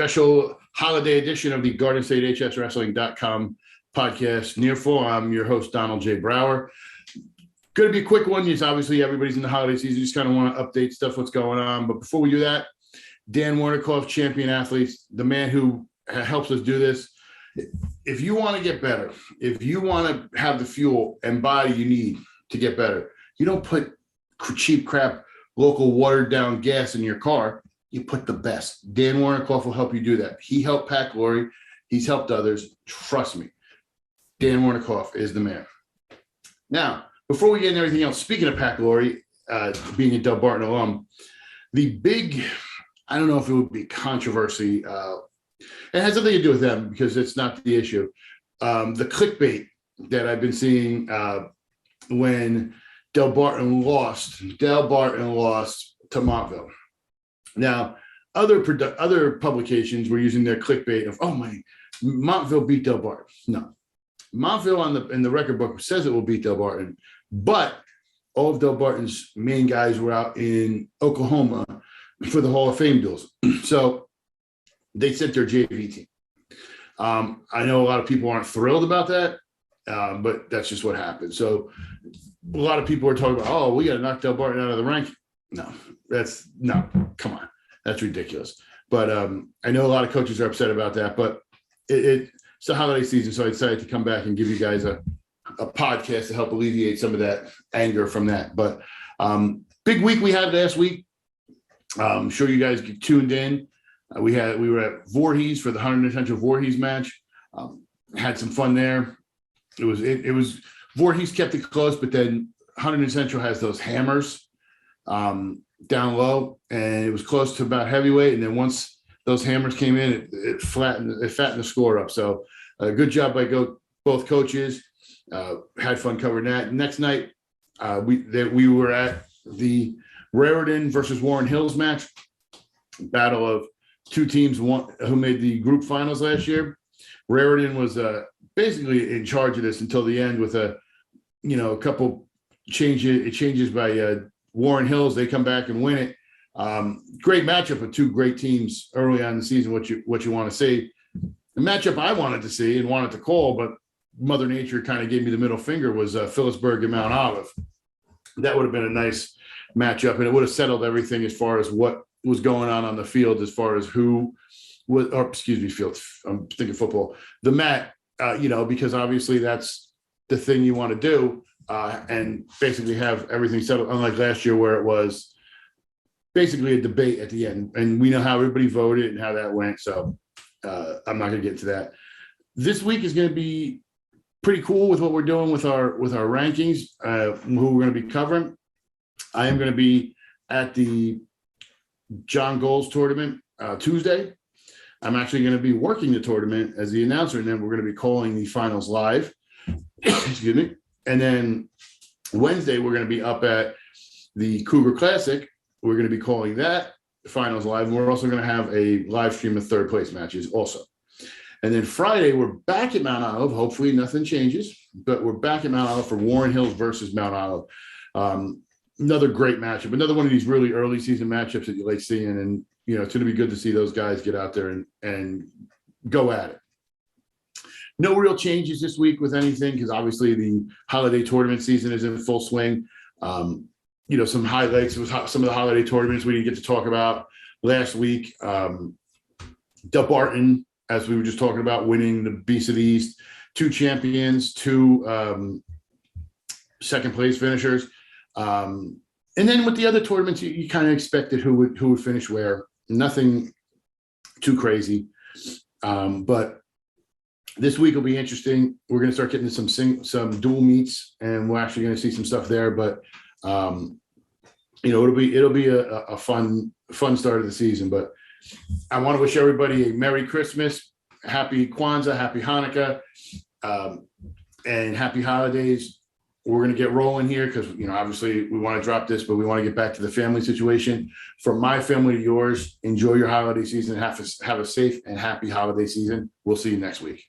special holiday edition of the GardenStateHSWrestling.com podcast. Near full, I'm your host, Donald J. Brower. Going to be a quick one. Yes, obviously, everybody's in the holiday season. Just kind of want to update stuff, what's going on. But before we do that, Dan Warnikoff, champion athlete, the man who helps us do this. If you want to get better, if you want to have the fuel and body you need to get better, you don't put cheap crap, local watered down gas in your car. You put the best. Dan Warnikoff will help you do that. He helped Pat Glory. He's helped others. Trust me. Dan Warnikoff is the man. Now, before we get into everything else, speaking of Pat Glory, being a Del Barton alum, the big, I don't know if it would be controversy. It has something to do with them because it's not the issue. The clickbait that I've been seeing when Del Barton lost to Montville. Now, other publications were using their clickbait of, oh my, Montville beat Del Barton. No, Montville in the record book says it will beat Del Barton, but all of Del Barton's main guys were out in Oklahoma for the Hall of Fame duels. So they sent their JV team. I know a lot of people aren't thrilled about that, but that's just what happened. So a lot of people are talking about, oh, we got to knock Del Barton out of the ranking. No, come on. That's ridiculous. But I know a lot of coaches are upset about that, but it's the holiday season, so I decided to come back and give you guys a podcast to help alleviate some of that anger from that. But big week we had last week. I'm sure you guys get tuned in. We were at Voorhees for the Hunterdon Central Voorhees match. Had some fun there. It was Voorhees kept it close, but then Hunterdon Central has those hammers down low, and it was close to about heavyweight. And then once those hammers came in, it fattened the score up. So good job by both coaches. Had fun covering that. Next night, we were at the Raritan versus Warren Hills match, battle of two teams who made the group finals last year. Raritan was basically in charge of this until the end with a couple changes by Warren Hills. They come back and win it. Great matchup with two great teams early on in the season. What you want to see? The matchup I wanted to see and wanted to call, but Mother Nature kind of gave me the middle finger, was Phillipsburg and Mount Olive. That would have been a nice matchup, and it would have settled everything as far as what was going on the field, as far as who was, or excuse me, field. I'm thinking football. The mat, because obviously that's the thing you want to do, and basically have everything settled. Unlike last year, where it was basically a debate at the end, and we know how everybody voted and how that went. So I'm not going to get into that. This week is going to be pretty cool with what we're doing with our rankings, who we're going to be covering. I am going to be at the John Goals tournament Tuesday. I'm actually going to be working the tournament as the announcer, and then we're going to be calling the finals live. Excuse me. And then Wednesday, we're going to be up at the Cougar Classic. We're going to be calling that finals live. And we're also going to have a live stream of third place matches also. And then Friday, we're back at Mount Olive. Hopefully nothing changes, but we're back at Mount Olive for Warren Hills versus Mount Olive. Another great matchup, another one of these really early season matchups that you like seeing. And, it's going to be good to see those guys get out there and go at it. No real changes this week with anything, because obviously the holiday tournament season is in full swing. Some highlights was some of the holiday tournaments we didn't get to talk about last week. Del Barton, as we were just talking about, winning the Beast of the East, 2 champions, 2 second place finishers. And then with the other tournaments, you kind of expected who would finish where. Nothing too crazy. But this week will be interesting. We're going to start getting to some dual meets, and we're actually going to see some stuff there. But it'll be a fun start of the season. But I want to wish everybody a Merry Christmas, Happy Kwanzaa, Happy Hanukkah, and Happy Holidays. We're going to get rolling here because, obviously we want to drop this, but we want to get back to the family situation. From my family to yours, enjoy your holiday season. Have a safe and happy holiday season. We'll see you next week.